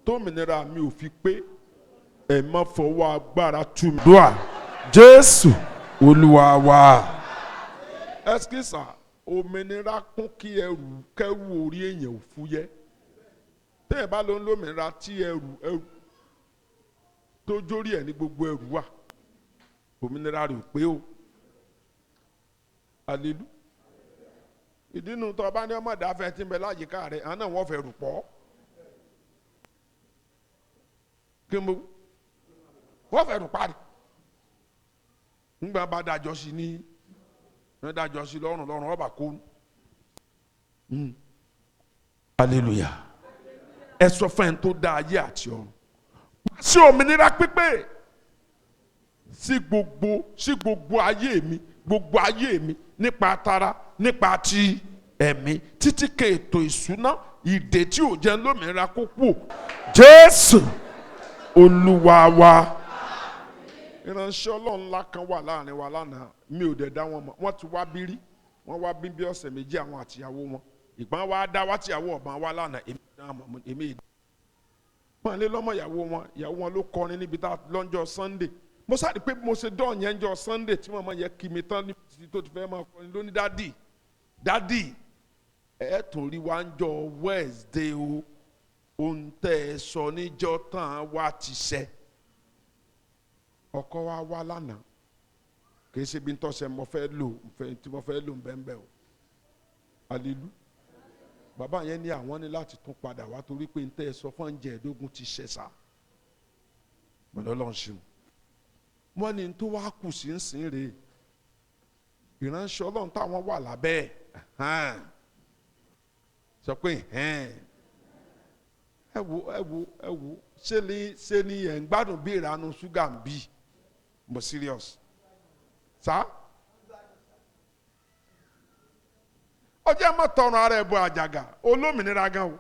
A: tómìnira mi ò fi pé ẹ má fọwọ́ agbára tú mi. Àdúrà Jésù Olúwa wa. Ẹsikísà òmìnira kún kí kẹrù orí èèyàn ò fúyẹ́. Téèyàn bá ló ń lómìnira tí ẹrù tó jórí ẹ̀ ní gbogbo ẹrù wà, òmìnira rẹ̀ ò pé o. Àlélú. Ìdí nu tó bá ní ọmọ ìdáfẹ́ tí ń bẹ láyìíká rẹ̀ àná wọ́n fẹ́ rù pọ̀. Kí mo wọ́n fẹ́ rù parí. Nígbà bá dájọ́ sí ní wọ́n dájọ́ sí lọ́rùn ọba kó. Hallelujah. Ẹ sọ fún ẹni tó dá ayé àti ọ̀run. Sí òmìnira pípé sí gbogbo ayé mi nípa tara nípa ti ẹ̀mí títí ke ètò ìṣúná ìdè tí ò jẹ́ lómìnira kó kú. Jésù Olúwa wa. Ìránṣẹ́ Ọlọ́run ńlá kan wà láàrin wa lánàá, mi ò dẹ̀ dá wọn mọ̀. Wọ́n ti wá bí rí, wọ́n wá bí ọ̀sẹ̀ méjì àwọn àtìyàwó wọn. Ìgbọ́n wa dá wá tìyàwó ọ̀bọ̀n wa lánàá, èmi ìdí. Wọ́n lé lọ́mọ ìyàwó wọn ló kọrin níbi tá lọ́njọ́ Sunday. Mo sáré pé mo ṣe dán yẹn jọ Sunday tí màmá yẹ kí mi tán níbi tó ti fẹ́ máa kọrin lóní dádì ẹ̀ tún rí wa ń jọ Wednesday o. Ohun tẹ́ ẹ sọ níjọ́ tán wá ti ṣẹ. Ọkọ wa wá lánàá kì í ṣe bí n tọ́sẹ̀ mo fẹ́ lò tí mo fẹ́ lò bẹ́ẹ̀ o. Hallelujah. Bàbá yẹn ní àwọn ní láti tún padà wá torí pé n tẹ́ ẹ sọ fún oúnjẹ ẹ̀dógún ti ṣẹ sá. Ọlọ́run ṣeun. Wọ́n ní tó wá kù sí ń sìn rèé. Ìránṣẹ́ Ọlọ́run táwọn wà lábẹ́ ẹ̀ sọ pé ẹ wo ṣé ni ẹ̀ ń gbádùn bí ìranu ṣúgà ń bí mo serious sá. Ọjọ́ ẹ̀ má tọrọ ara ẹ̀ bọ àjàgà olómìnira gan o.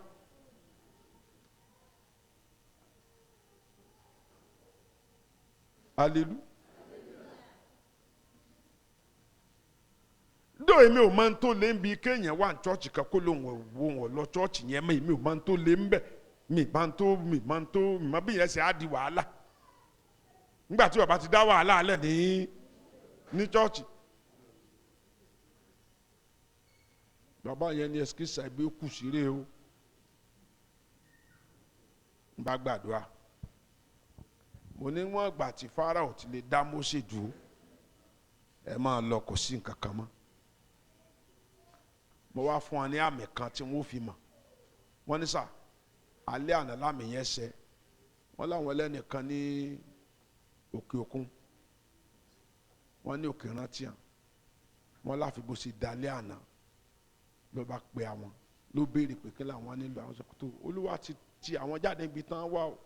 A: Hallelujah. Dó èmi ò máa ń tó lé ń bi kéèyàn wà ní chọ́ọ̀chì kan kó lóun ò lọ chọ́ọ̀chì yẹn mọ́ èmi ò máa ń tó lé ń bẹ̀ mi máa bí yẹn ṣe á di wàhálà nígbà tí ọba ti dá wàhálà alẹ́ ní chọ́ọ̀chì. Bàbá yẹn ní ẹsikísà ibi ó kù síre o. Ń bá gbàdúrà mo ní wọ́n gbà tí Fáráò ti lè dá Mósè dúró ẹ máa lọ kò sí nǹkan kan mọ́. Mo wá fún wọn ní àmì kan tí wọ́n fi mọ̀. Wọ́n ní sà alẹ́ àná lámì yẹn ṣẹ. Wọ́n láwọn ẹlẹ́nìkan ní òkè òkun. Wọ́n ní òkè rántí hàn. Wọ́n láfi bó ṣe dalẹ́ àná ló bá pe àwọn ló béèrè pé kí làwọn nílò àwọn sọkòtò Olúwa ti àwọn jáde ibi tán wà o.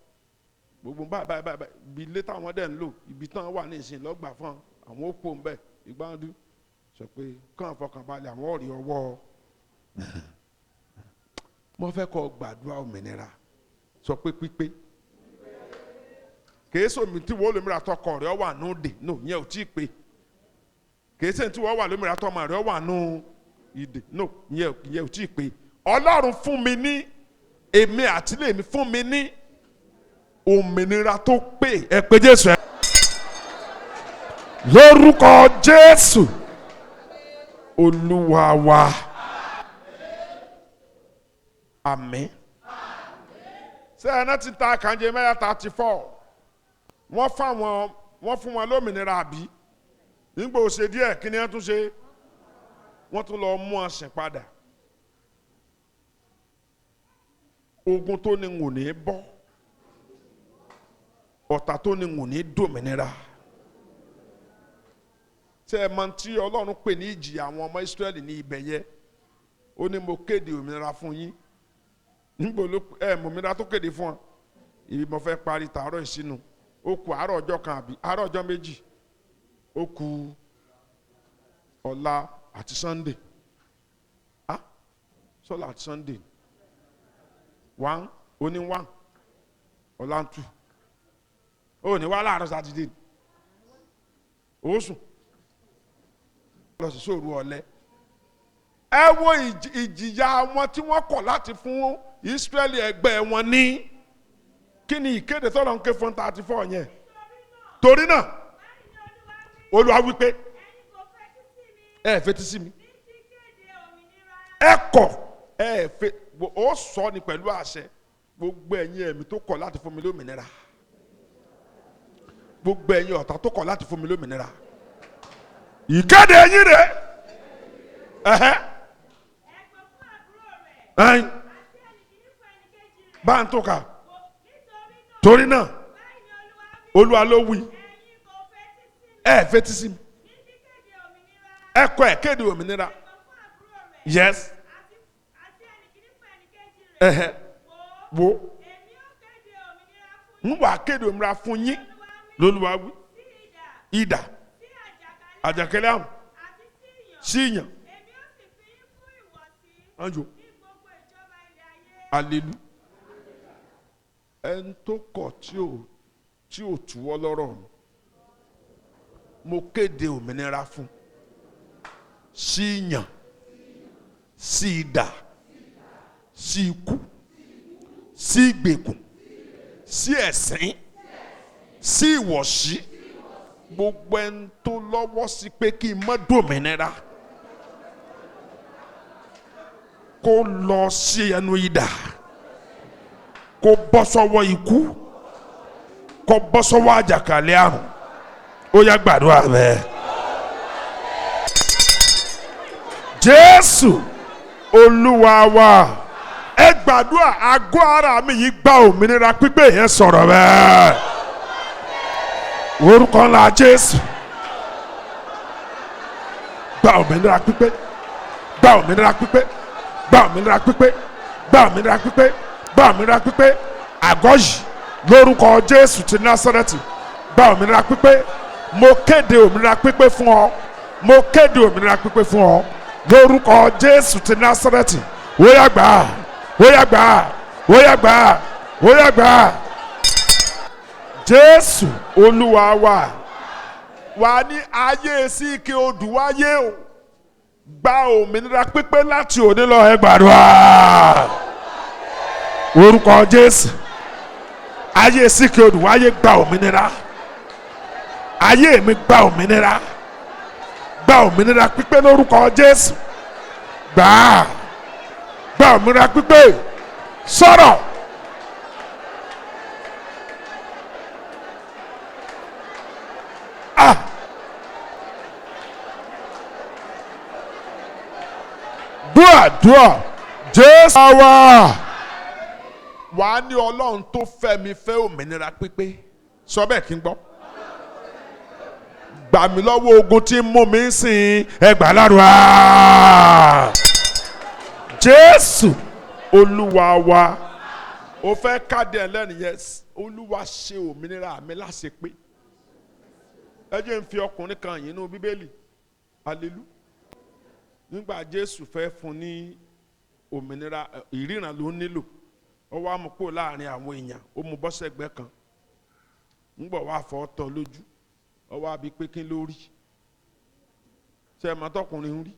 A: Gbogbo báyìí ibi ilé táwọn dẹ̀ ń lò ibi tán wà ní ìsìn lọ́gbà fún àwọn ó pò ń bẹ̀ ìgbàdú sọ pé kàn fọkànbalẹ̀ àwọn ọ̀rẹ́ ọwọ́ mo fẹ́ kọ́ gbàdúrà òmìnira sọ pé pípé kìí sọmi tí wọ́n lómìnira tọkọ rẹ̀ wà nù dè no yẹn ò tí ì pé kìí sẹ́ni tí wọ́n wà lómìnira tọmọ rẹ̀ wà nù ìdè no yẹn ò tí ì pé Ọlọ́run fún mi ní èmi àtìlẹ́yìn fún mi ní òmìnira tó pé ẹ pé Jésù ẹ lórúkọ Jésù Olúwa wa àmín. Ṣé ẹ náà ti ta kànjẹ mẹ́ta 34 wọ́n fún wọn lómìnira àbí nígbà ó ṣe díẹ̀ kí ni wọ́n tún ṣe wọ́n tún lọ mú ọ̀sìn padà. Ogun tó ní wò ní bọ́ ọ̀tá tó ní wò ní dòmìnira. Ṣé ẹ mọ̀ tí Ọlọ́run pè ní ìjìyà àwọn ọmọ Ísírẹ́lì ní ibẹ̀ yẹ ó ní mo kéde òmìnira fún yín nígbà òmìnira tó kéde fún ọ ibi mo fẹ́ parí tààrọ̀ ìsinu ó kù àárọ̀ ọjọ́ kan àbí àárọ̀ ọjọ́ méjì ó kù ọ̀la àti Sunday sọ́la àti Sunday 1 ó ní 1 ọ̀la 2 ó ní wá láàárọ̀ sátidé ó sùn lọ sí sóòrù ọ̀lẹ. ẹ wo ìjìyà wọn tí wọ́n kọ̀ láti fún Ísírẹ́lì ẹgbẹ́ wọn ní kí ni ìkéde tọ́lọ̀ ń ké fún 34 yẹn. torí náà Olúwa wípé ẹ fetí sí mi ẹ kọ̀ ẹ fẹ́ ó sọ ni pẹ̀lú àṣẹ gbogbo ẹ̀yin ẹ̀mí tó kọ̀ láti fún mi lómìnira gbogbo ẹ̀yin ọ̀tá tó kọ̀ láti fún mi lómìnira ìkéde ẹ̀yin rẹ̀ bá ń tó ka torí náà Olúwa ló wí ẹ fetí sí mi ẹ kọ̀ ẹ kéde òmìnira yes wo ń wà kéde òmìnira fún yín lÓlúwa wí idà àjàkálẹ̀ àrùn síyàn anjo alelu ẹni tó kọ̀ tí ò túwọ́ lọ́rọ̀ mo kéde òmìnira fún síyàn sí idà sí ikú sí ìgbèkùn sí ẹ̀sín sí ìwọ̀sí gbogbo ẹni tó lọ́wọ́ sí pé kí n má dòmìnira kó lọ sí ẹnu idà kó bọ́ sọ́wọ́ ikú kó bọ́ sọ́wọ́ àjàkálẹ̀ àrùn ó yá gbàdúrà bẹ́ẹ̀. Jésù Olúwa wa ẹ gbàdúrà àgọ́ ara mi yìí gba òmìnira pípé yẹn sọ̀rọ̀ bẹ́ẹ̀ orúkọ ńlá Jésù gba òmìnira pípé gba òmìnira pípé gba òmìnira pípé gba òmìnira pípé gba òmìnira pípé àgọ́ yìí lórúkọ Jésù ti Násárẹ́tì gba òmìnira pípé mo kéde òmìnira pípé fún ọ mo kéde òmìnira pípé fún ọ lórúkọ Jésù ti Násárẹ́tì ó yá gbà á ó yá gbà á ó yá gbà á ó yá gbà á. Jésù Olúwa wa wà ní ayé sí ike odù wáyé o gba òmìnira pípé láti òní lọ ẹ gbàdúrà orúkọ Jésù ayé sí ike odù wáyé gba òmìnira ayé mi gba òmìnira pípé lórúkọ Jésù gbà òmìnira pípé sọ̀rọ̀. dúà Jésù wa wà á ní Ọlọ́run tó fẹ́ mi fẹ́ òmìnira pípé sọ bẹ́ẹ̀ kí n gbọ́ gbà mí lọ́wọ́ ogun tí ń mú mi sìn ẹgbàá lárúbá Jésù Olúwa wa ó fẹ́ káde ẹlẹ́nìyẹn Olúwa ṣe òmìnira mi láṣepé ẹ jẹ́ n fi ọkùnrin kan yìí nínú Bíbélì hallelujah nígbà Jésù fẹ́ fún ní òmìnira ìríran ló nílò ó wá mú kó láàrin àwọn èèyàn ó mú bọ́ sẹ́gbẹ́ kan ńgbọ̀ wá fọ́ tọ́ lójú ó wá bí pé kí ló rí ṣe é mọ́tọ́kùnrin ń rí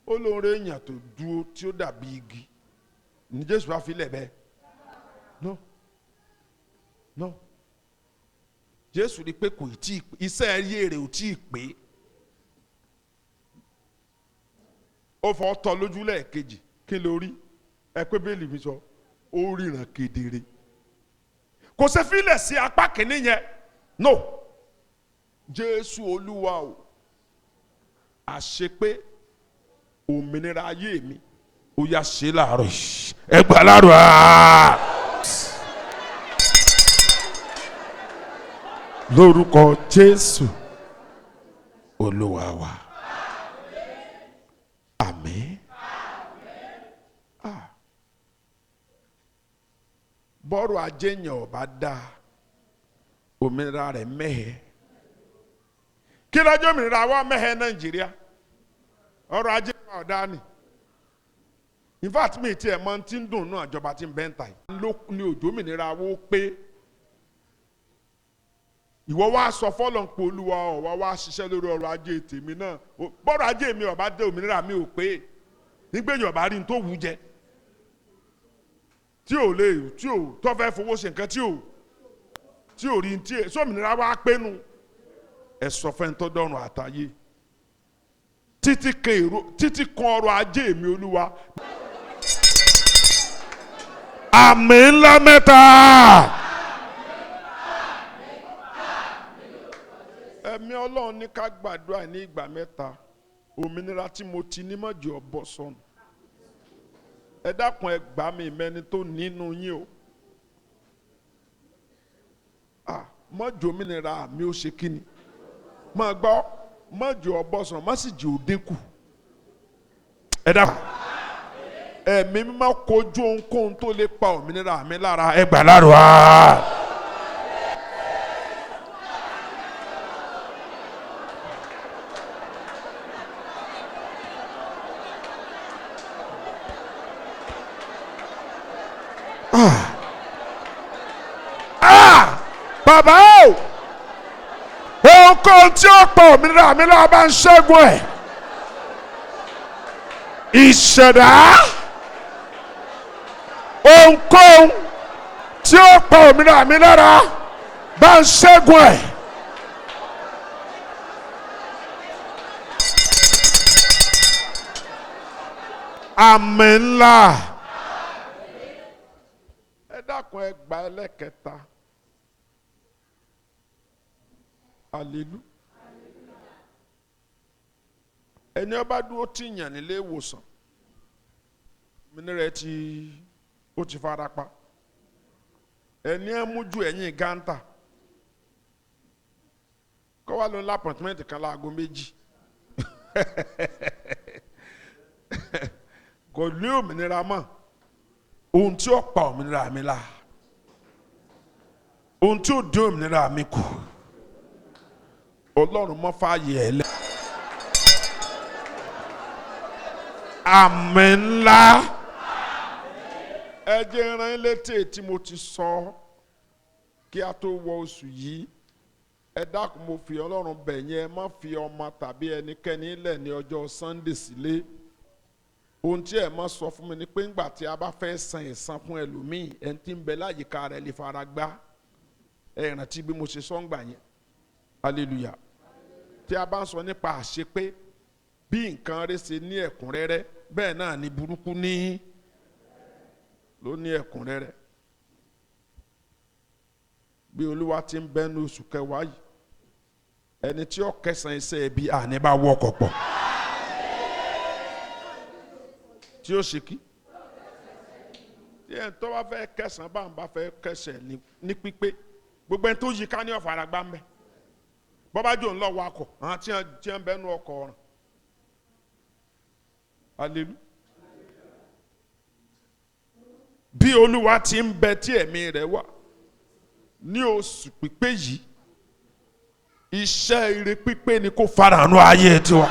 A: ó lóun rí èèyàn tó dúró tí ó dàbí igi ní Jésù wá fi lẹ̀ bẹ́ẹ̀ no Jésù rí pé kò tí ì pé iṣẹ́ ẹ̀rí èrè ò tí ì pé ó fọ́ tọ́ lójú lẹ́ẹ̀kejì kí ló rí ẹ pé bẹ́ẹ̀lì mi sọ ó ríran kedere kò ṣe fílẹ̀ sí apá kìíní yẹn no Jésù Olúwa o àṣepé òmìnira ayé mi ó yá ṣe láàárọ̀ yìí ẹ gbà láàárọ̀ lórúkọ Jésù Olúwa wa àmín. bọ́rọ̀ ajé yẹn ò bá dáa òmìnira rẹ̀ mẹ́hẹ̀ kí lọ́jọ́ òmìnira wa mẹ́hẹ̀ Nàìjíríà ọrọ̀ ajé wa ọ̀dá ni in fact mi ti ẹ̀ mọ́ ti ń dùn náà ìjọba ti ń bẹ́ ń ta yìí ló ní òjò òmìnira wo pé ìwọ wá sọ fọ́lọ́run pé Olúwa ọ̀wá wá ṣiṣẹ́ lórí ọrọ̀ ajé tèmi náà bọ́rọ̀ ajé mi ọ̀bá dé òmìnira mi ò pé nígbèyàn ọ̀bá rí n tó wù jẹ tí ò tó fẹ́ fowó ṣe nǹkan tí ò rí tí sómìnira wá pénu ẹ sọ fẹ́ni tó dọ́run àtayé títí kan ọrọ̀ ajé mi Olúwa. Àmín ńlá mẹ́ta. Ẹ̀mí Ọlọ́run ní ká gbàdúrà ní ìgbà mẹ́ta òmìnira tí mo ti ní má jẹ́ ó bọ́ sọnù. Ẹ dákun ẹ gbà mí mẹ́ni tó nínú yín o. Má jẹ́ òmìnira mi ó ṣe kíni. Má gbọ́ má jẹ́ ó bọ́ sọnù má sì jẹ́ ó dínkù. Ẹ dákun. Ẹ̀mí mímọ́ kojú ohunkóhun tó lè pa òmìnira mi lára ẹ gbà lárúbá. Bàbá o ohunkóhun tí ó pa òmìnira mi lára bá ń ṣẹ́gun ẹ̀ ìṣẹ̀dá. Ohunkóhun tí ó pa òmìnira mi lára bá ń ṣẹ́gun ẹ̀. Àmín ńlá. Ẹ dákun ẹ gba ẹlẹ́kẹta. Hallelujah. Ẹni ó bá dúró tì yàn nílé ìwòsàn òmìnira ó ti fara pa ẹni ẹ mú ju ẹ̀yìn gántà kọ́ wá ló ń lápọ̀tìmẹ́ǹtì kan láago méjì kò ní òmìnira mọ́ ohun tí ó pa òmìnira mi la ohun tí ó dín òmìnira mi kù Ọlọ́run mọ́ fààyè ẹ̀ lẹ́. Àmín ńlá. Ẹ jẹ́ rán létí tí mo ti sọ kí a tó wọ oṣù yìí ẹ dákun mo fi Ọlọ́run bẹ̀ yín ẹ má fi ọmọ tàbí ẹnikẹ́ni lẹ̀ ní ọjọ́ Sunday sílé ohun tí ẹ má sọ fún mi ni pé ńgbà tí a bá fẹ́ san ẹ̀san fún ẹlòmíì ẹni tí ń bẹ láyìíká rẹ̀ lè fara gbá ẹ rántí bí mo ṣe sọ ń gbà yẹn hallelujah tí a bá ń sọ nípa àṣepé bí nǹkan rẹ̀ ṣe ní ẹ̀kúnrẹ́rẹ́ bẹ́ẹ̀ náà ni burúkú ló ní ẹ̀kúnrẹ́rẹ́ bí Olúwa ti ń bẹ́nu oṣù kẹwàá yìí ẹni tí ó kẹsàn iṣẹ́ ẹbí àní bá wọ́kọ̀ pọ̀ tí ó ṣe kí tí ẹni tó bá fẹ́ kẹsàn bá ń bá fẹ́ kẹsẹ̀ ní pípé gbogbo ẹni tó yí ká ní ọ̀fà àràgbá ń bẹ bọ́bájú ń lọ wakọ̀ àwọn tí wọ́n bẹ́nu ọkọ̀ ọ̀ràn hallelujah. Bí Olúwa ti ń bẹ tí ẹ̀mí rẹ̀ wà ní oṣù pípé yìí iṣẹ́ ire pípé ni kó farahàn ayé tiwa.